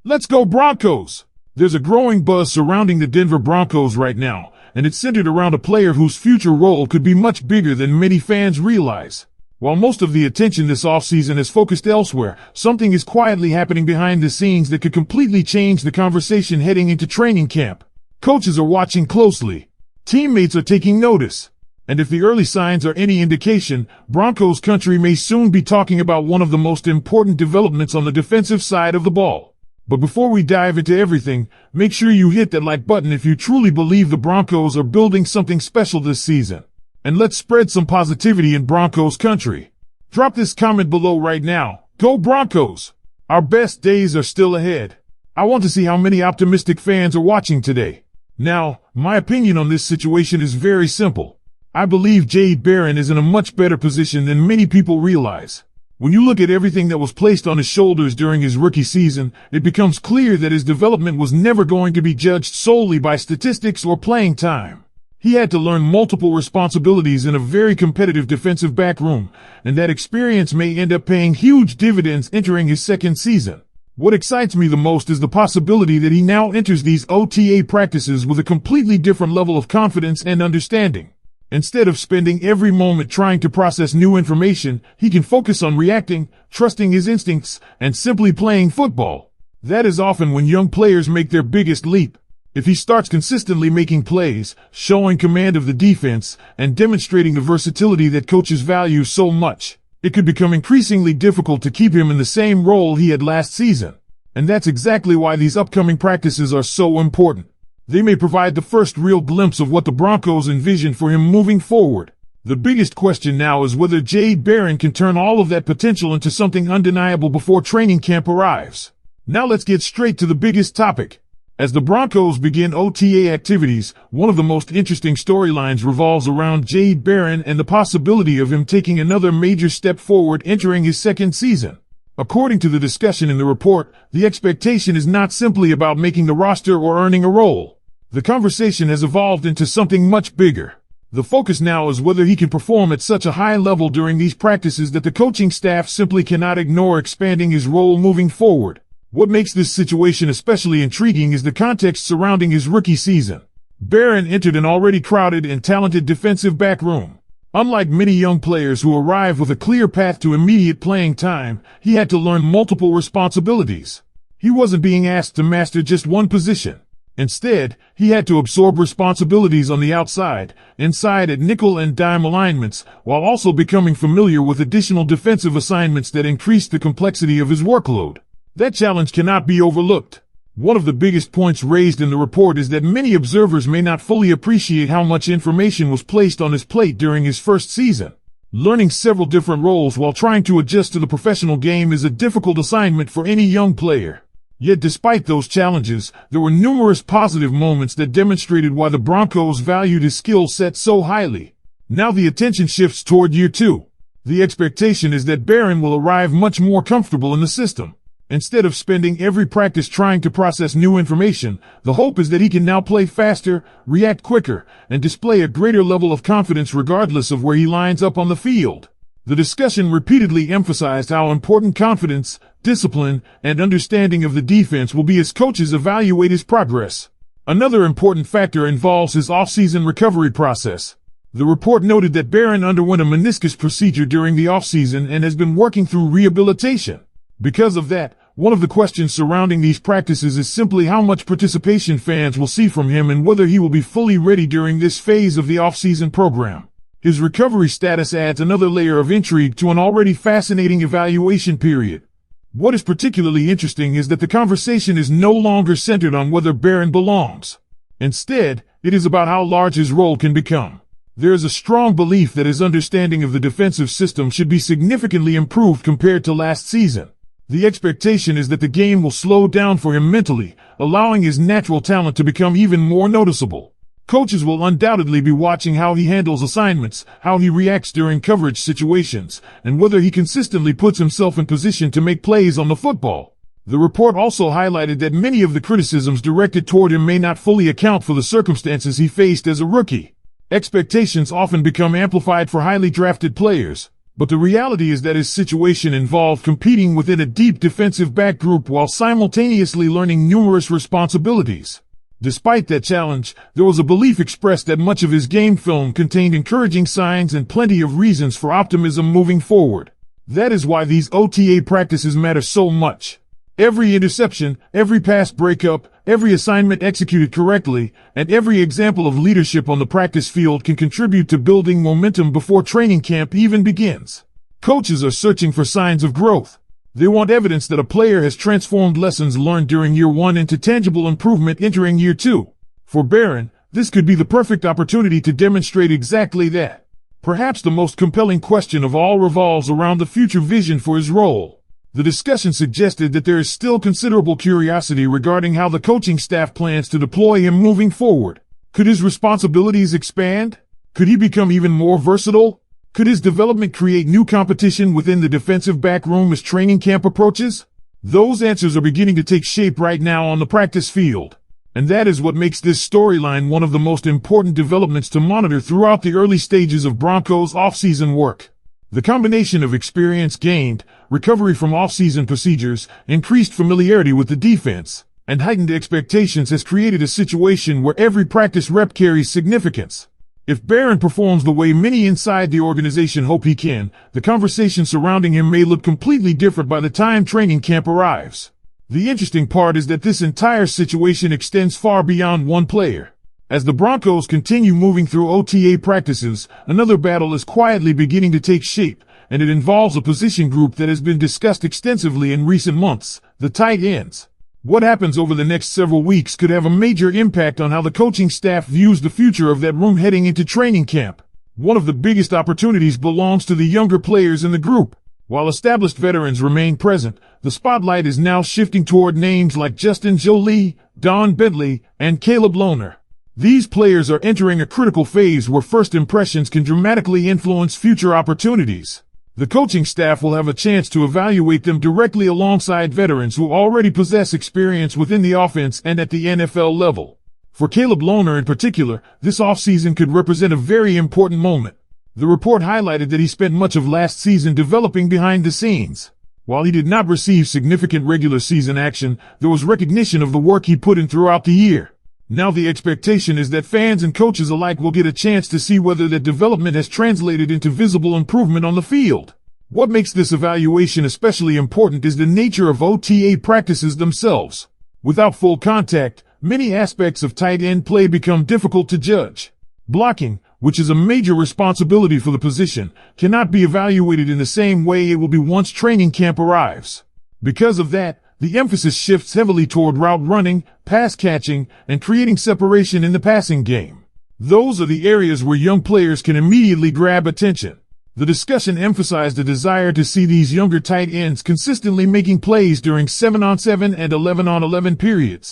Let's go Broncos! There's a growing buzz surrounding the Denver Broncos right now, and it's centered around a player whose future role could be much bigger than many fans realize. While most of the attention this offseason is focused elsewhere, something is quietly happening behind the scenes that could completely change the conversation heading into training camp. Coaches are watching closely. Teammates are taking notice. And if the early signs are any indication, Broncos country may soon be talking about one of the most important developments on the defensive side of the ball. But before we dive into everything, make sure you hit that like button if you truly believe the Broncos are building something special this season. And let's spread some positivity in Broncos country. Drop this comment below right now. Go Broncos! Our best days are still ahead. I want to see how many optimistic fans are watching today. Now, my opinion on this situation is very simple. I believe Jade Barron is in a much better position than many people realize. When you look at everything that was placed on his shoulders during his rookie season, it becomes clear that his development was never going to be judged solely by statistics or playing time. He had to learn multiple responsibilities in a very competitive defensive back room, and that experience may end up paying huge dividends entering his second season. What excites me the most is the possibility that he now enters these OTA practices with a completely different level of confidence and understanding. Instead of spending every moment trying to process new information, he can focus on reacting, trusting his instincts, and simply playing football. That is often when young players make their biggest leap. If he starts consistently making plays, showing command of the defense, and demonstrating the versatility that coaches value so much, it could become increasingly difficult to keep him in the same role he had last season. And that's exactly why these upcoming practices are so important. They may provide the first real glimpse of what the Broncos envision for him moving forward. The biggest question now is whether Jade Barron can turn all of that potential into something undeniable before training camp arrives. Now let's get straight to the biggest topic. As the Broncos begin OTA activities, one of the most interesting storylines revolves around Jade Barron and the possibility of him taking another major step forward entering his second season. According to the discussion in the report, the expectation is not simply about making the roster or earning a role. The conversation has evolved into something much bigger. The focus now is whether he can perform at such a high level during these practices that the coaching staff simply cannot ignore expanding his role moving forward. What makes this situation especially intriguing is the context surrounding his rookie season. Barron entered an already crowded and talented defensive back room. Unlike many young players who arrive with a clear path to immediate playing time, he had to learn multiple responsibilities. He wasn't being asked to master just one position. Instead, he had to absorb responsibilities on the outside, inside at nickel and dime alignments, while also becoming familiar with additional defensive assignments that increased the complexity of his workload. That challenge cannot be overlooked. One of the biggest points raised in the report is that many observers may not fully appreciate how much information was placed on his plate during his first season. Learning several different roles while trying to adjust to the professional game is a difficult assignment for any young player. Yet despite those challenges, there were numerous positive moments that demonstrated why the Broncos valued his skill set so highly. Now the attention shifts toward year two. The expectation is that Barron will arrive much more comfortable in the system. Instead of spending every practice trying to process new information, the hope is that he can now play faster, react quicker, and display a greater level of confidence regardless of where he lines up on the field. The discussion repeatedly emphasized how important confidence, discipline, and understanding of the defense will be as coaches evaluate his progress. Another important factor involves his offseason recovery process. The report noted that Barron underwent a meniscus procedure during the offseason and has been working through rehabilitation. Because of that, one of the questions surrounding these practices is simply how much participation fans will see from him and whether he will be fully ready during this phase of the offseason program. His recovery status adds another layer of intrigue to an already fascinating evaluation period. What is particularly interesting is that the conversation is no longer centered on whether Barron belongs. Instead, it is about how large his role can become. There is a strong belief that his understanding of the defensive system should be significantly improved compared to last season. The expectation is that the game will slow down for him mentally, allowing his natural talent to become even more noticeable. Coaches will undoubtedly be watching how he handles assignments, how he reacts during coverage situations, and whether he consistently puts himself in position to make plays on the football. The report also highlighted that many of the criticisms directed toward him may not fully account for the circumstances he faced as a rookie. Expectations often become amplified for highly drafted players. But the reality is that his situation involved competing within a deep defensive back group while simultaneously learning numerous responsibilities. Despite that challenge, there was a belief expressed that much of his game film contained encouraging signs and plenty of reasons for optimism moving forward. That is why these OTA practices matter so much. Every interception, every pass breakup, every assignment executed correctly, and every example of leadership on the practice field can contribute to building momentum before training camp even begins. Coaches are searching for signs of growth. They want evidence that a player has transformed lessons learned during year one into tangible improvement entering year two. For Barron, this could be the perfect opportunity to demonstrate exactly that. Perhaps the most compelling question of all revolves around the future vision for his role. The discussion suggested that there is still considerable curiosity regarding how the coaching staff plans to deploy him moving forward. Could his responsibilities expand? Could he become even more versatile? Could his development create new competition within the defensive back room as training camp approaches? Those answers are beginning to take shape right now on the practice field. And that is what makes this storyline one of the most important developments to monitor throughout the early stages of Broncos offseason work. The combination of experience gained, recovery from offseason procedures, increased familiarity with the defense, and heightened expectations has created a situation where every practice rep carries significance. If Barron performs the way many inside the organization hope he can, the conversation surrounding him may look completely different by the time training camp arrives. The interesting part is that this entire situation extends far beyond one player. As the Broncos continue moving through OTA practices, another battle is quietly beginning to take shape, and it involves a position group that has been discussed extensively in recent months: the tight ends. What happens over the next several weeks could have a major impact on how the coaching staff views the future of that room heading into training camp. One of the biggest opportunities belongs to the younger players in the group. While established veterans remain present, the spotlight is now shifting toward names like Justin Jolie, Don Bentley, and Caleb Lohner. These players are entering a critical phase where first impressions can dramatically influence future opportunities. The coaching staff will have a chance to evaluate them directly alongside veterans who already possess experience within the offense and at the NFL level. For Caleb Lohner in particular, this offseason could represent a very important moment. The report highlighted that he spent much of last season developing behind the scenes. While he did not receive significant regular season action, there was recognition of the work he put in throughout the year. Now the expectation is that fans and coaches alike will get a chance to see whether that development has translated into visible improvement on the field. What makes this evaluation especially important is the nature of OTA practices themselves. Without full contact, many aspects of tight end play become difficult to judge. Blocking, which is a major responsibility for the position, cannot be evaluated in the same way it will be once training camp arrives. Because of that, the emphasis shifts heavily toward route running, pass catching, and creating separation in the passing game. Those are the areas where young players can immediately grab attention. The discussion emphasized the desire to see these younger tight ends consistently making plays during 7-on-7 and 11-on-11 periods.